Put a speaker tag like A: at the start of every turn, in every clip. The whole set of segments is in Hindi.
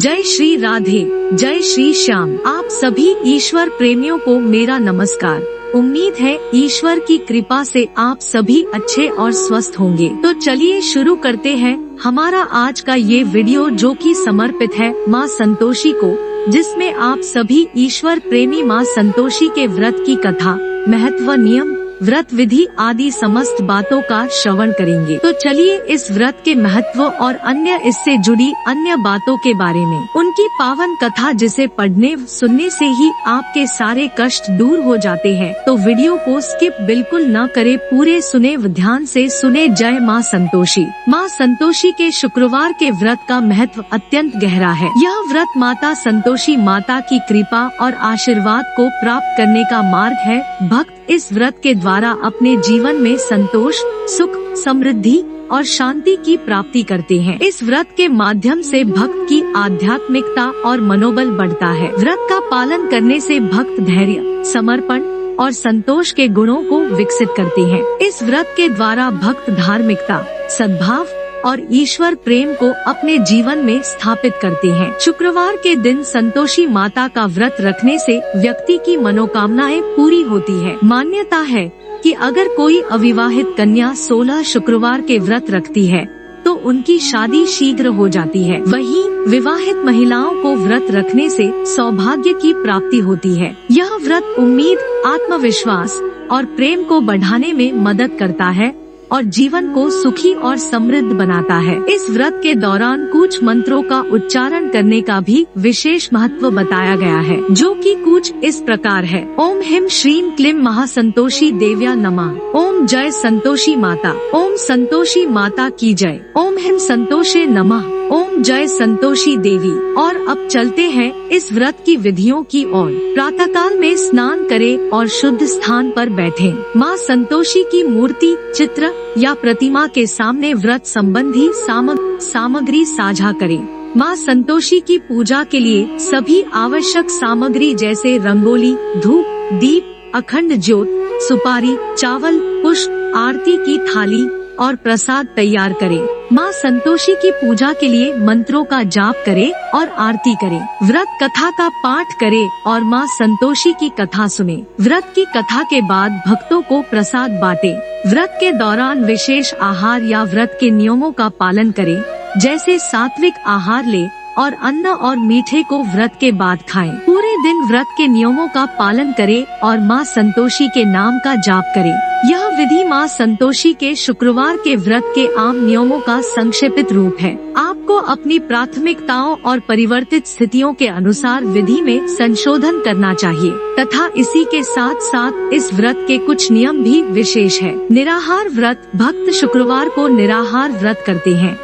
A: जय श्री राधे, जय श्री श्याम। आप सभी ईश्वर प्रेमियों को मेरा नमस्कार। उम्मीद है ईश्वर की कृपा से आप सभी अच्छे और स्वस्थ होंगे। तो चलिए शुरू करते हैं हमारा आज का ये वीडियो, जो कि समर्पित है माँ संतोषी को, जिसमें आप सभी ईश्वर प्रेमी माँ संतोषी के व्रत की कथा, महत्व, नियम, व्रत विधि आदि समस्त बातों का श्रवण करेंगे। तो चलिए इस व्रत के महत्व और अन्य इससे जुड़ी अन्य बातों के बारे में, उनकी पावन कथा जिसे पढ़ने सुनने से ही आपके सारे कष्ट दूर हो जाते हैं। तो वीडियो को स्किप बिल्कुल न करे, पूरे सुने, ध्यान से सुने। जय माँ संतोषी। माँ संतोषी के शुक्रवार के व्रत का महत्व अत्यंत गहरा है। यह व्रत माता संतोषी माता की कृपा और आशीर्वाद को प्राप्त करने का मार्ग है। भक्त इस व्रत के द्वारा अपने जीवन में संतोष, सुख, समृद्धि और शांति की प्राप्ति करते हैं। इस व्रत के माध्यम से भक्त की आध्यात्मिकता और मनोबल बढ़ता है। व्रत का पालन करने से भक्त धैर्य, समर्पण और संतोष के गुणों को विकसित करते हैं। इस व्रत के द्वारा भक्त धार्मिकता, सद्भाव और ईश्वर प्रेम को अपने जीवन में स्थापित करते हैं। शुक्रवार के दिन संतोषी माता का व्रत रखने से व्यक्ति की मनोकामनाएं पूरी होती है। मान्यता है कि अगर कोई अविवाहित कन्या 16 शुक्रवार के व्रत रखती है तो उनकी शादी शीघ्र हो जाती है। वहीं विवाहित महिलाओं को व्रत रखने से सौभाग्य की प्राप्ति होती है। यह व्रत उम्मीद, आत्मविश्वास और प्रेम को बढ़ाने में मदद करता है और जीवन को सुखी और समृद्ध बनाता है। इस व्रत के दौरान कुछ मंत्रों का उच्चारण करने का भी विशेष महत्व बताया गया है, जो कि कुछ इस प्रकार है। ओम ह्रीं श्रीं क्लीं महासंतोषी देव्या नमः। ओम जय संतोषी माता। ओम संतोषी माता की जय। ओम ह्रीं संतोषे नमः। ओम जय संतोषी देवी। और अब चलते हैं इस व्रत की विधियों की ओर। प्रातःकाल में स्नान करें और शुद्ध स्थान पर बैठें। माँ संतोषी की मूर्ति, चित्र या प्रतिमा के सामने व्रत संबंधी सामग्री साझा करें। माँ संतोषी की पूजा के लिए सभी आवश्यक सामग्री जैसे रंगोली, धूप, दीप, अखंड ज्योत, सुपारी, चावल, पुष्प, आरती की थाली और प्रसाद तैयार करें। माँ संतोषी की पूजा के लिए मंत्रों का जाप करें और आरती करें। व्रत कथा का पाठ करें और माँ संतोषी की कथा सुने। व्रत की कथा के बाद भक्तों को प्रसाद बांटे। व्रत के दौरान विशेष आहार या व्रत के नियमों का पालन करें, जैसे सात्विक आहार ले और अन्न और मीठे को व्रत के बाद खाएं। पूरे दिन व्रत के नियमों का पालन करें और माँ संतोषी के नाम का जाप करें। यह विधि माँ संतोषी के शुक्रवार के व्रत के आम नियमों का संक्षेपित रूप है। आपको अपनी प्राथमिकताओं और परिवर्तित स्थितियों के अनुसार विधि में संशोधन करना चाहिए तथा इसी के साथ साथ इस व्रत के कुछ नियम भी विशेष है। निराहार व्रत। भक्त शुक्रवार को निराहार व्रत करते हैं,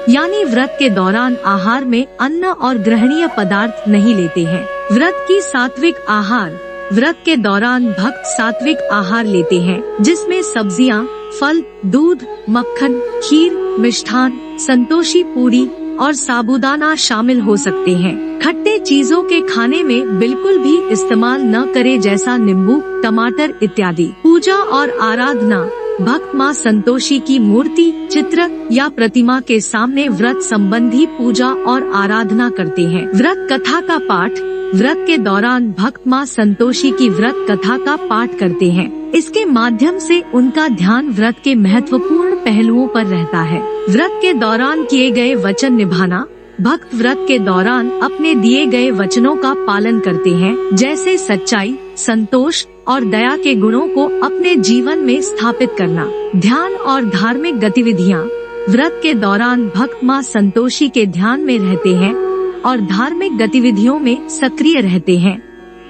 A: यानी व्रत के दौरान आहार में अन्न और ग्रहणीय पदार्थ नहीं लेते हैं। व्रत की सात्विक आहार। व्रत के दौरान भक्त सात्विक आहार लेते हैं, जिसमें सब्जियां, फल, दूध, मक्खन, खीर, मिष्ठान, संतोषी पूरी और साबूदाना शामिल हो सकते हैं। खट्टे चीजों के खाने में बिल्कुल भी इस्तेमाल न करें, जैसा नींबू, टमाटर इत्यादि। पूजा और आराधना। भक्त माँ संतोषी की मूर्ति, चित्र या प्रतिमा के सामने व्रत संबंधी पूजा और आराधना करते हैं। व्रत कथा का पाठ। व्रत के दौरान भक्त माँ संतोषी की व्रत कथा का पाठ करते हैं। इसके माध्यम से उनका ध्यान व्रत के महत्वपूर्ण पहलुओं पर रहता है। व्रत के दौरान किए गए वचन निभाना। भक्त व्रत के दौरान अपने दिए गए वचनों का पालन करते हैं, जैसे सच्चाई, संतोष और दया के गुणों को अपने जीवन में स्थापित करना। ध्यान और धार्मिक गतिविधियाँ। व्रत के दौरान भक्त माँ संतोषी के ध्यान में रहते हैं और धार्मिक गतिविधियों में सक्रिय रहते हैं,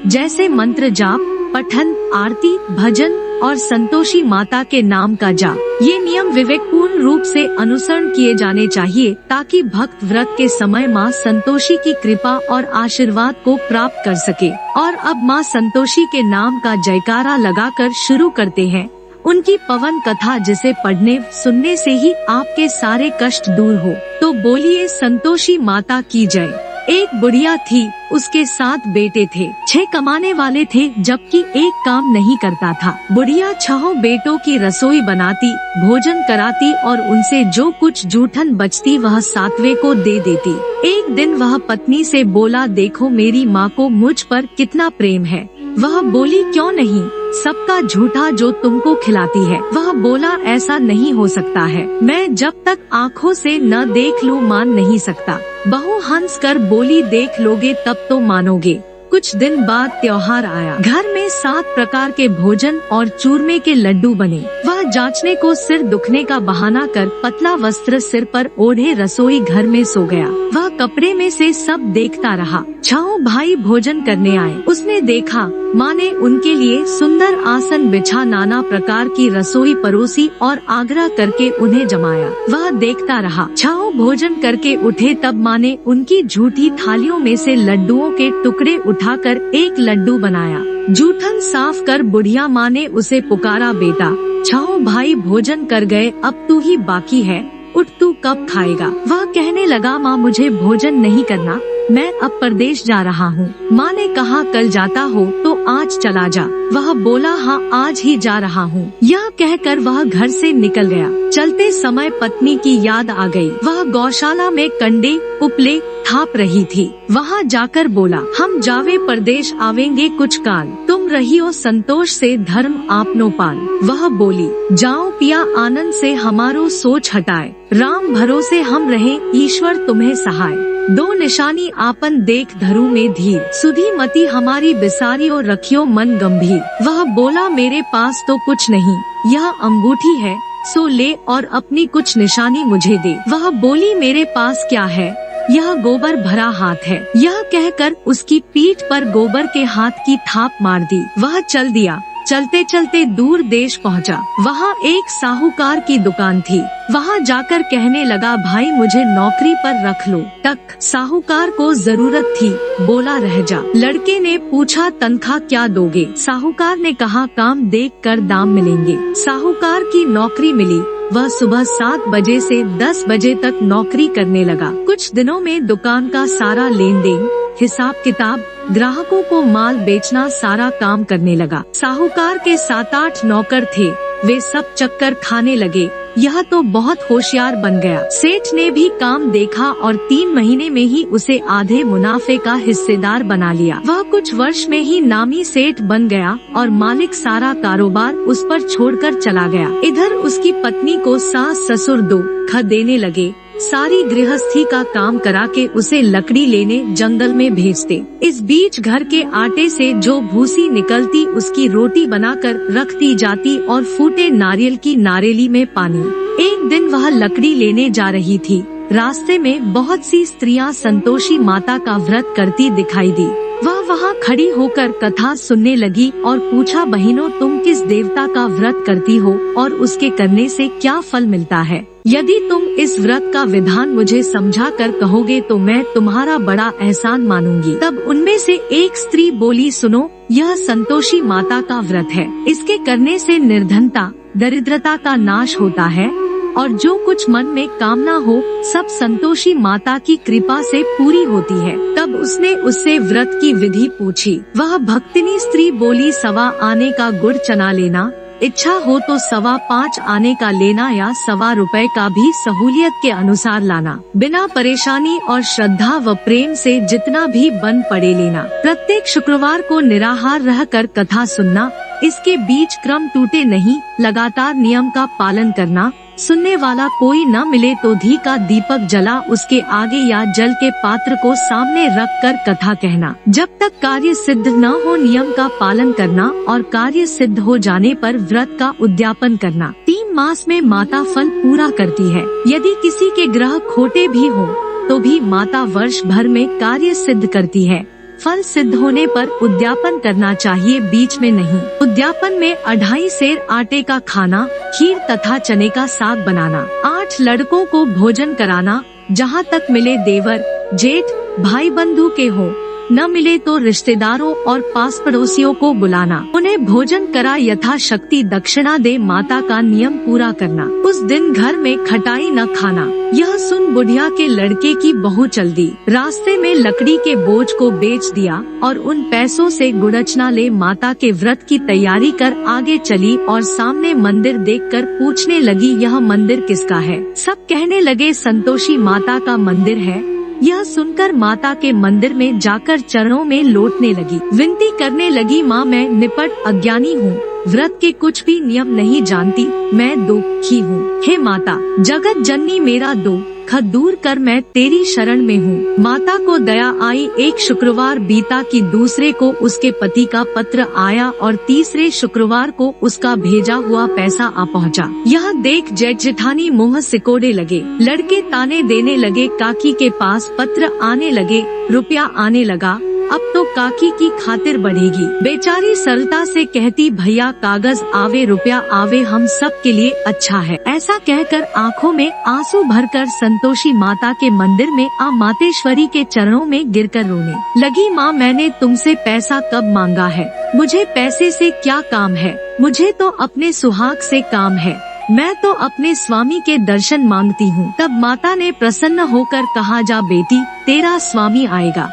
A: जैसे मंत्र जाप, पठन, आरती, भजन और संतोषी माता के नाम का जाप। ये नियम विवेकपूर्ण रूप से अनुसरण किए जाने चाहिए ताकि भक्त व्रत के समय माँ संतोषी की कृपा और आशीर्वाद को प्राप्त कर सके। और अब माँ संतोषी के नाम का जयकारा लगाकर शुरू करते हैं उनकी पवन कथा, जिसे पढ़ने सुनने से ही आपके सारे कष्ट दूर हो। तो बोलिए संतोषी माता की जय। एक बुढ़िया थी, उसके 7 बेटे थे। 6 कमाने वाले थे जबकि एक काम नहीं करता था। बुढ़िया 6 बेटों की रसोई बनाती, भोजन कराती और उनसे जो कुछ जूठन बचती वह 7वें को दे देती। एक दिन वह पत्नी से बोला, देखो मेरी माँ को मुझ पर कितना प्रेम है। वह बोली, क्यों नहीं, सबका झूठा जो तुमको खिलाती है। वह बोला, ऐसा नहीं हो सकता है, मैं जब तक आँखों से न देख लूं मान नहीं सकता। बहू हंस कर बोली, देख लोगे तब तो मानोगे। कुछ दिन बाद त्योहार आया। घर में 7 प्रकार के भोजन और चूरमे के लड्डू बने। वह जांचने को सिर दुखने का बहाना कर पतला वस्त्र सिर पर ओढ़े रसोई घर में सो गया। वह कपड़े में से सब देखता रहा। 6 भाई भोजन करने आए। उसने देखा माँ ने उनके लिए सुंदर आसन बिछा नाना प्रकार की रसोई परोसी और आग्रह करके उन्हें जमाया। वह देखता रहा। 6 भोजन करके उठे तब माँ ने उनकी झूठी थालियों में से लड्डुओं के टुकड़े उठाकर एक लड्डू बनाया। जूठन साफ कर बुढ़िया माँ ने उसे पुकारा, बेटा 6 भाई भोजन कर गए, अब तू ही बाकी है, उठ तू कब खाएगा। वह कहने लगा, माँ मुझे भोजन नहीं करना, मैं अब परदेश जा रहा हूँ। माँ ने कहा, कल जाता हो तो आज चला जा। वह बोला, हाँ आज ही जा रहा हूँ। यह कहकर वह घर से निकल गया। चलते समय पत्नी की याद आ गई। वह गौशाला में कंडे उपले थाप रही थी। वहाँ जाकर बोला, हम जावे परदेश आवेंगे कुछ काल, तुम रहियो संतोष से धर्म आपनो पाल। वह बोली, जाओ पिया आनंद से हमारो सोच हटाए, राम भरोसे हम रहे ईश्वर तुम्हें सहाय। 2 निशानी आपन देख धरू में धीर, सुधी मती हमारी बिसारी और रखियो मन गंभीर। वह बोला, मेरे पास तो कुछ नहीं, यह अंगूठी है, सो ले और अपनी कुछ निशानी मुझे दे। वह बोली, मेरे पास क्या है, यह गोबर भरा हाथ है। यह कहकर उसकी पीठ पर गोबर के हाथ की थाप मार दी। वह चल दिया। चलते चलते दूर देश पहुंचा। वहाँ एक साहूकार की दुकान थी। वहाँ जाकर कहने लगा, भाई मुझे नौकरी पर रख लो। तक साहूकार को जरूरत थी, बोला रह जा। लड़के ने पूछा, तनख्वाह क्या दोगे। साहूकार ने कहा, काम देख कर दाम मिलेंगे। साहूकार की नौकरी मिली। वह सुबह 7 बजे से 10 बजे तक नौकरी करने लगा। कुछ दिनों में दुकान का सारा लेन देन, हिसाब किताब, ग्राहकों को माल बेचना सारा काम करने लगा। साहूकार के 7-8 नौकर थे, वे सब चक्कर खाने लगे। यह तो बहुत होशियार बन गया। सेठ ने भी काम देखा और 3 महीने में ही उसे आधे मुनाफे का हिस्सेदार बना लिया। वह कुछ वर्ष में ही नामी सेठ बन गया और मालिक सारा कारोबार उस पर छोड़कर चला गया। इधर उसकी पत्नी को सास ससुर दुख देने लगे। सारी गृहस्थी का काम करा के उसे लकड़ी लेने जंगल में भेजते। इस बीच घर के आटे से जो भूसी निकलती उसकी रोटी बनाकर रख दी जाती और फूटे नारियल की नारेली में पानी। एक दिन वह लकड़ी लेने जा रही थी। रास्ते में बहुत सी स्त्रियां संतोषी माता का व्रत करती दिखाई दी। वह वहाँ खड़ी होकर कथा सुनने लगी और पूछा, बहनों तुम किस देवता का व्रत करती हो और उसके करने से क्या फल मिलता है। यदि तुम इस व्रत का विधान मुझे समझा कर कहोगे तो मैं तुम्हारा बड़ा एहसान मानूंगी। तब उनमें से एक स्त्री बोली, सुनो, यह संतोषी माता का व्रत है। इसके करने से निर्धनता दरिद्रता का नाश होता है और जो कुछ मन में कामना हो सब संतोषी माता की कृपा से पूरी होती है। तब उसने उससे व्रत की विधि पूछी। वह भक्तिनी स्त्री बोली, 1.25 आने का गुड़ चना लेना, इच्छा हो तो 5.25 आने का लेना या 1.25 रुपए का भी सहूलियत के अनुसार लाना। बिना परेशानी और श्रद्धा व प्रेम से जितना भी बन पड़े लेना। प्रत्येक शुक्रवार को निराहार रहकर कथा सुनना। इसके बीच क्रम टूटे नहीं, लगातार नियम का पालन करना। सुनने वाला कोई न मिले तो घी का दीपक जला उसके आगे या जल के पात्र को सामने रख कर कथा कहना। जब तक कार्य सिद्ध न हो नियम का पालन करना और कार्य सिद्ध हो जाने पर व्रत का उद्यापन करना। 3 मास में माता फल पूरा करती है। यदि किसी के ग्रह खोटे भी हो तो भी माता वर्ष भर में कार्य सिद्ध करती है। फल सिद्ध होने पर उद्यापन करना चाहिए, बीच में नहीं। उद्यापन में 2.5 सेर आटे का खाना, खीर तथा चने का साग बनाना। 8 लड़कों को भोजन कराना। जहाँ तक मिले देवर जेठ भाई बंधु के हो न मिले तो रिश्तेदारों और पास पड़ोसियों को बुलाना, उन्हें भोजन करा यथाशक्ति दक्षिणा दे, माता का नियम पूरा करना। उस दिन घर में खटाई न खाना। यह सुन बुढ़िया के लड़के की बहू चल दी। रास्ते में लकड़ी के बोझ को बेच दिया और उन पैसों से गुड़चना ले माता के व्रत की तैयारी कर आगे चली और सामने मंदिर देखकर पूछने लगी, यह मंदिर किसका है? सब कहने लगे संतोषी माता का मंदिर है। यह सुनकर माता के मंदिर में जाकर चरणों में लौटने लगी, विनती करने लगी, माँ मैं निपट अज्ञानी हूँ, व्रत के कुछ भी नियम नहीं जानती, मैं दुखी हूँ। हे माता जगत जननी मेरा दुख दूर कर, मैं तेरी शरण में हूँ। माता को दया आई। एक शुक्रवार बीता कि दूसरे को उसके पति का पत्र आया और तीसरे शुक्रवार को उसका भेजा हुआ पैसा आ पहुँचा। यह देख जेठ जेठानी मुँह सिकोड़े लगे, लड़के ताने देने लगे, काकी के पास पत्र आने लगे, रुपया आने लगा, अब तो काकी की खातिर बढ़ेगी। बेचारी सरलता से कहती, भैया कागज आवे रुपया आवे, हम सब के लिए अच्छा है। ऐसा कहकर आँखों में आंसू भरकर संतोषी माता के मंदिर में आ मातेश्वरी के चरणों में गिरकर रोने लगी, माँ मैंने तुमसे पैसा कब मांगा है? मुझे पैसे से क्या काम है? मुझे तो अपने सुहाग से काम है, मैं तो अपने स्वामी के दर्शन मांगती हूँ। तब माता ने प्रसन्न होकर कहा, जा बेटी तेरा स्वामी आएगा।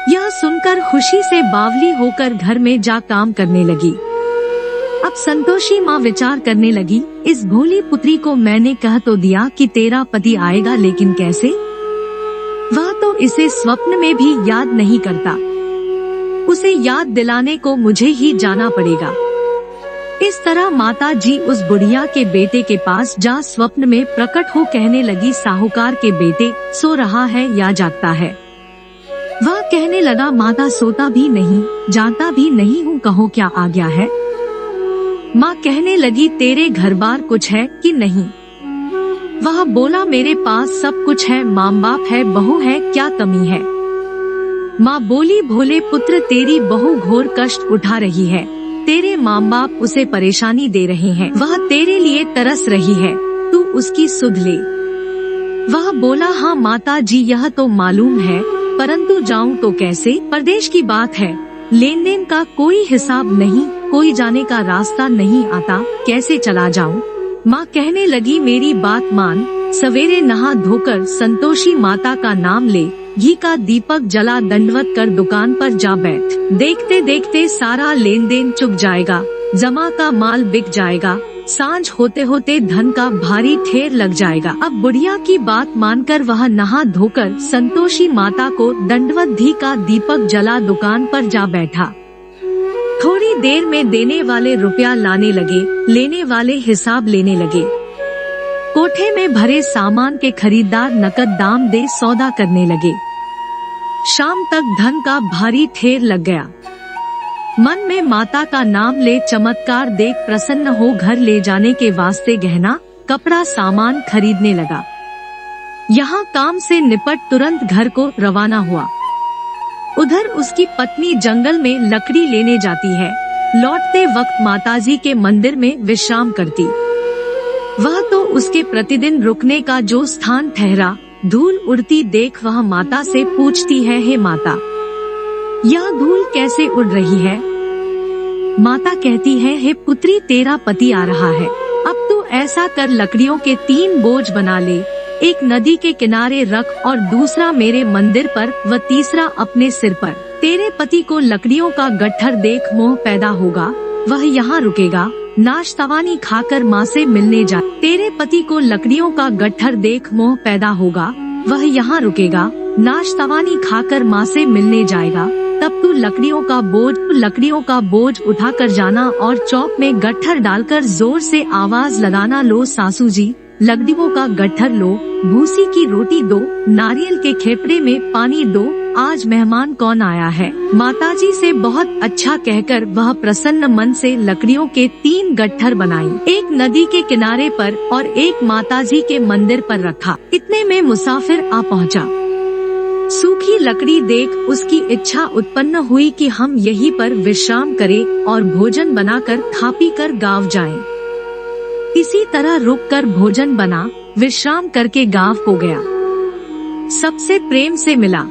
A: यह सुनकर खुशी से बावली होकर घर में जा काम करने लगी। अब संतोषी माँ विचार करने लगी, इस भोली पुत्री को मैंने कह तो दिया कि तेरा पति आएगा, लेकिन कैसे? वह तो इसे स्वप्न में भी याद नहीं करता। उसे याद दिलाने को मुझे ही जाना पड़ेगा। इस तरह माता जी उस बुढ़िया के बेटे के पास जा स्वप्न में प्रकट हो कहने लगी, साहूकार के बेटे सो रहा है या जागता है? वह कहने लगा, माता सोता भी नहीं जागता भी नहीं हूँ, कहो क्या आ गया है? माँ कहने लगी, तेरे घर बार कुछ है कि नहीं? वह बोला, मेरे पास सब कुछ है, माँ बाप है, बहू है, क्या कमी है? माँ बोली, भोले पुत्र तेरी बहू घोर कष्ट उठा रही है, तेरे माँ बाप उसे परेशानी दे रहे हैं, वह तेरे लिए तरस रही है, तू उसकी सुध ले। वह बोला, हाँ माता जी यह तो मालूम है, परंतु जाऊं तो कैसे? परदेश की बात है, लेन देन का कोई हिसाब नहीं, कोई जाने का रास्ता नहीं आता, कैसे चला जाऊं? माँ कहने लगी, मेरी बात मान, सवेरे नहा धोकर संतोषी माता का नाम ले, घी का दीपक जला, दंडवत कर दुकान पर जा बैठ। देखते देखते सारा लेन देन चुक जाएगा, जमा का माल बिक जाएगा, सांझ होते होते धन का भारी ढेर लग जाएगा। अब बुढ़िया की बात मानकर वह नहा धोकर संतोषी माता को दंडवत घी का दीपक जला दुकान पर जा बैठा। थोड़ी देर में देने वाले रुपया लाने लगे, लेने वाले हिसाब लेने लगे। कोठे में भरे सामान के खरीदार नकद दाम दे सौदा करने लगे। शाम तक धन का भारी ढेर लग गया। मन में माता का नाम ले चमत्कार देख प्रसन्न हो घर ले जाने के वास्ते गहना कपड़ा सामान खरीदने लगा। यहाँ काम से निपट तुरंत घर को रवाना हुआ। उधर उसकी पत्नी जंगल में लकड़ी लेने जाती है। लौटते वक्त माताजी के मंदिर में विश्राम करती। वह तो उसके प्रतिदिन रुकने का जो स्थान ठहरा, धूल उड़ती देख वह माता से पूछती है, हे माता यह धूल कैसे उड़ रही है? माता कहती है, हे पुत्री तेरा पति आ रहा है, अब तू ऐसा कर लकड़ियों के 3 बोझ बना ले, एक नदी के किनारे रख और दूसरा मेरे मंदिर पर व तीसरा अपने सिर पर। तेरे पति को लकड़ियों का गट्ठर देख मोह पैदा होगा, वह यहाँ रुकेगा, नाश्तवानी खाकर माँ से मिलने जा। तेरे पति को लकड़ियों का गट्ठर देख मोह पैदा होगा, वह यहाँ रुकेगा, नाश्तवानी खाकर माँ से मिलने जाएगा। तब तू लकड़ियों का बोझ उठाकर जाना और चौक में गट्ठर डालकर जोर से आवाज लगाना, लो सासू जी लकड़ियों का गट्ठर लो, भूसी की रोटी दो, नारियल के खेपड़े में पानी दो, आज मेहमान कौन आया है। माताजी से बहुत अच्छा कहकर वह प्रसन्न मन से लकड़ियों के 3 गट्ठर बनाई, एक नदी के किनारे पर और एक माताजी के मंदिर पर रखा। इतने में मुसाफिर आ पहुँचा। सूखी लकड़ी देख उसकी इच्छा उत्पन्न हुई कि हम यहीं पर विश्राम करें और भोजन बनाकर खा पी कर गाँव जाएं। इसी तरह रुककर भोजन बना, विश्राम करके गाँव को गया। सबसे प्रेम से मिला।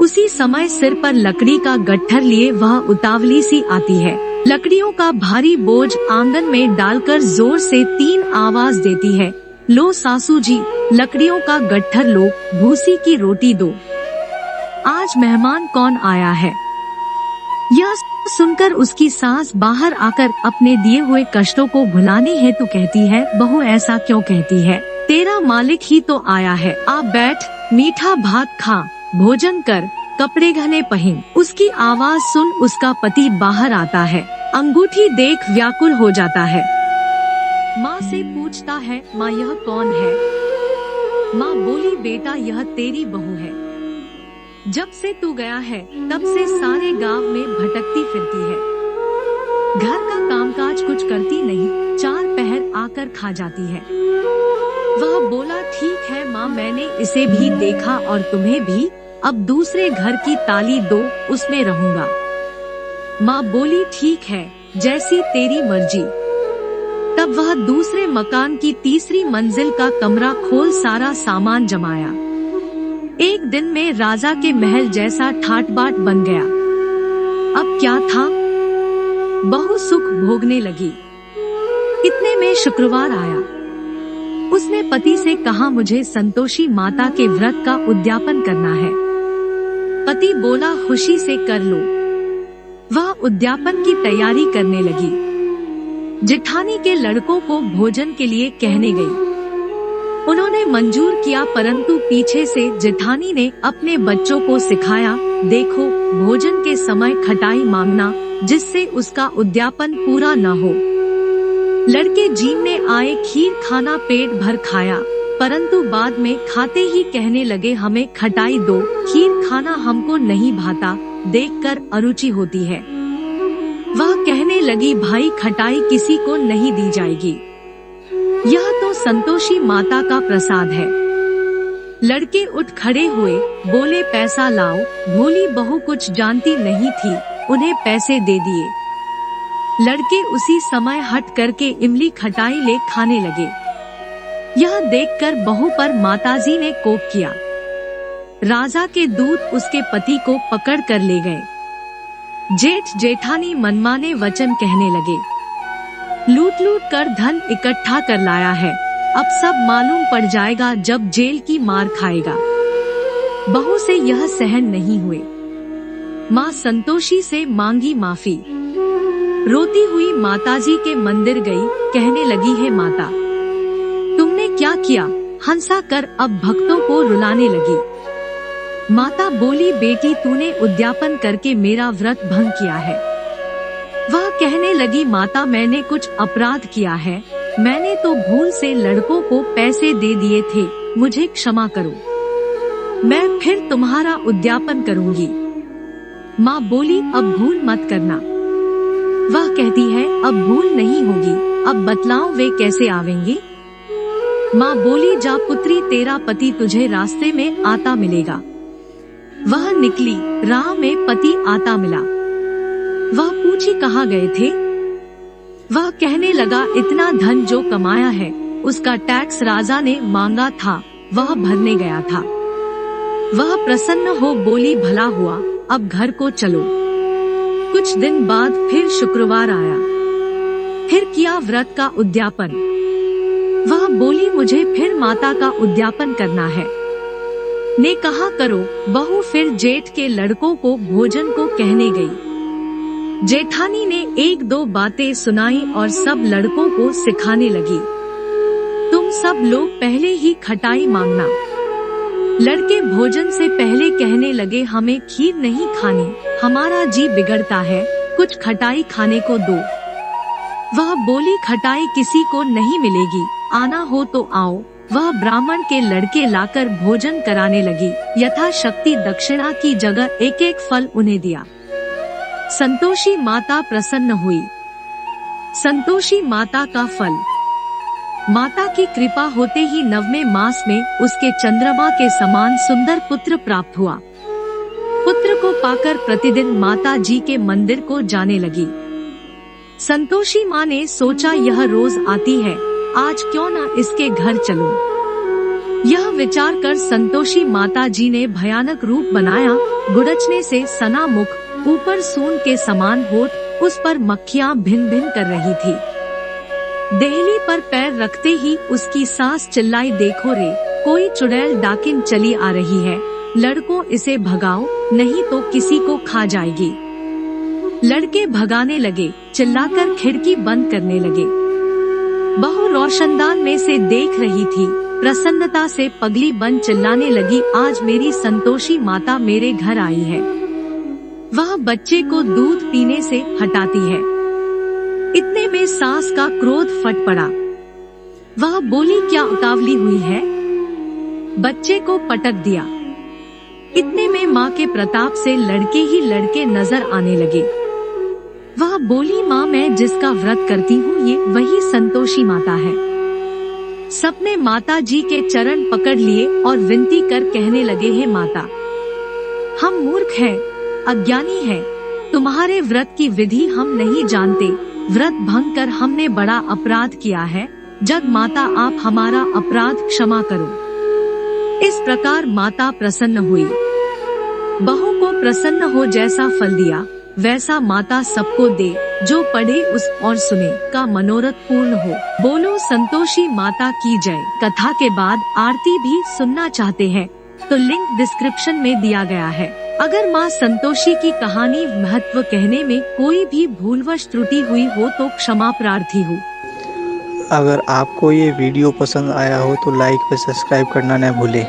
A: उसी समय सिर पर लकड़ी का गट्ठर लिए वह उतावली सी आती है। लकड़ियों का भारी बोझ आंगन में डालकर जोर से 3 आवाज देती है, लो सासू जी, लकड़ियों का गट्ठर लो, भूसी की रोटी दो। आज मेहमान कौन आया है? यह सुनकर उसकी सास बाहर आकर अपने दिए हुए कष्टों को भुलाने हेतु कहती है, बहू ऐसा क्यों कहती है? तेरा मालिक ही तो आया है। आ बैठ, मीठा भात खा, भोजन कर, कपड़े घने पहन। उसकी आवाज सुन उसका पति बाहर आता है। अंगूठी देख व्याकुल हो जाता है। माँ से पूछता है, माँ यह कौन है? माँ बोली, बेटा यह तेरी बहू है। जब से तू गया है तब से सारे गांव में भटकती फिरती है। घर का कामकाज कुछ करती नहीं, 4 पहर आकर खा जाती है। वह बोला, ठीक है माँ, मैंने इसे भी देखा और तुम्हें भी। अब दूसरे घर की ताली दो, उसमें रहूंगा। माँ बोली, ठीक है, जैसी तेरी मर्जी। तब वह दूसरे मकान की तीसरी मंजिल का कमरा खोल सारा सामान जमाया। एक दिन में राजा के महल जैसा ठाट बाट बन गया। अब क्या था? बहु सुख भोगने लगी। इतने में शुक्रवार आया। उसने पति से कहा, मुझे संतोषी माता के व्रत का उद्यापन करना है। पति बोला, खुशी से कर लो। वह उद्यापन की तैयारी करने लगी। जेठानी के लड़कों को भोजन के लिए कहने गई। उन्होंने मंजूर किया, परंतु पीछे से जेठानी ने अपने बच्चों को सिखाया, देखो भोजन के समय खटाई मांगना, जिससे उसका उद्यापन पूरा न हो। लड़के जीमने आए, खीर खाना पेट भर खाया, परंतु बाद में खाते ही कहने लगे, हमें खटाई दो, खीर खाना हमको नहीं भाता, देखकर अरुचि होती है। वह कहने लगी, भाई खटाई किसी को नहीं दी जाएगी, यह तो संतोषी माता का प्रसाद है। लड़के उठ खड़े हुए, बोले, पैसा लाओ। भोली बहू कुछ जानती नहीं थी, उन्हें पैसे दे दिए। लड़के उसी समय हट करके इमली खटाई ले खाने लगे। यह देखकर बहू पर माताजी ने कोप किया। राजा के दूत उसके पति को पकड़ कर ले गए। जेठ जेठानी मनमाने वचन कहने लगे, लूट लूट कर धन इकट्ठा कर लाया है, अब सब मालूम पड़ जाएगा जब जेल की मार खाएगा। बहू से यह सहन नहीं हुए। माँ संतोषी से मांगी माफी। रोती हुई माताजी के मंदिर गई, कहने लगी, है माता, तुमने क्या किया? हंसा कर अब भक्तों को रुलाने लगी। माता बोली, बेटी तूने उद्यापन करके मेरा व्रत भंग किया है। वह कहने लगी, माता मैंने कुछ अपराध किया है, मैंने तो भूल से लड़कों को पैसे दे दिए थे, मुझे क्षमा करो, मैं फिर तुम्हारा उद्यापन करूंगी। माँ बोली, अब भूल मत करना। वह कहती है, अब भूल नहीं होगी, अब बतलाओ वे कैसे आवेंगे? माँ बोली, जा पुत्री, तेरा पति तुझे रास्ते में आता मिलेगा। वह निकली, राह में पति आता मिला। वह पूछी, कहाँ गए थे? वह कहने लगा, इतना धन जो कमाया है उसका टैक्स राजा ने मांगा था, वह भरने गया था। वह प्रसन्न हो बोली, भला हुआ, अब घर को चलो। कुछ दिन बाद फिर शुक्रवार आया। फिर किया व्रत का उद्यापन। वह बोली, मुझे फिर माता का उद्यापन करना है। ने कहा, करो। बहू फिर जेठ के लड़कों को भोजन को कहने गई। जेठानी ने 1-2 बातें सुनाई और सब लड़कों को सिखाने लगी। तुम सब लोग पहले ही खटाई मांगना। लड़के भोजन से पहले कहने लगे, हमें खीर नहीं खानी, हमारा जी बिगड़ता है, कुछ खटाई खाने को दो। वह बोली, खटाई किसी को नहीं मिलेगी, आना हो तो आओ। वह ब्राह्मण के लड़के लाकर भोजन कराने लगी। यथाशक्ति दक्षिणा की जगह 1-1 फल उन्हें दिया। संतोषी माता प्रसन्न हुई। संतोषी माता का फल। माता की कृपा होते ही 9वें मास में उसके चंद्रमा के समान सुंदर पुत्र प्राप्त हुआ। पुत्र को पाकर प्रतिदिन माता जी के मंदिर को जाने लगी। संतोषी माँ ने सोचा, यह रोज आती है, आज क्यों न इसके घर चलूं। यह विचार कर संतोषी माता जी ने भयानक रूप बनाया। गुड़चने से सना मुख, ऊपर सूंड के समान होठ, उस पर मक्खियां भिन भिन कर रही थी। देहली पर पैर रखते ही उसकी सास चिल्लाई, देखो रे, कोई चुड़ैल डाकिन चली आ रही है, लड़कों इसे भगाओ, नहीं तो किसी को खा जाएगी। लड़के भगाने लगे, चिल्लाकर खिड़की बंद करने लगे। बहू रोशनदान में से देख रही थी, प्रसन्नता से पगली बन चिल्लाने लगी, आज मेरी संतोषी माता मेरे घर आई है। वह बच्चे को दूध पीने से हटाती है। इतने में सास का क्रोध फट पड़ा। वह बोली, क्या उतावली हुई है? बच्चे को पटक दिया। इतने में माँ के प्रताप से लड़के ही लड़के नजर आने लगे। वह बोली, माँ मैं जिसका व्रत करती हूँ ये वही संतोषी माता है। सबने माता जी के चरण पकड़ लिए और विनती कर कहने लगे, हे माता, हम मूर्ख हैं, अज्ञानी हैं, तुम्हारे व्रत की विधि हम नहीं जानते, व्रत भंग कर हमने बड़ा अपराध किया है, जग माता आप हमारा अपराध क्षमा करो। इस प्रकार माता प्रसन्न हुई। बहू को प्रसन्न हो जैसा फल दिया वैसा माता सबको दे, जो पढ़े उस और सुने का मनोरथ पूर्ण हो। बोलो संतोषी माता की जय। कथा के बाद आरती भी सुनना चाहते हैं तो लिंक डिस्क्रिप्शन में दिया गया है। अगर माँ संतोषी की कहानी महत्व कहने में कोई भी भूलवश त्रुटि हुई हो तो क्षमा प्रार्थी हूँ।
B: अगर आपको ये वीडियो पसंद आया हो तो लाइक व सब्सक्राइब करना न भूलें।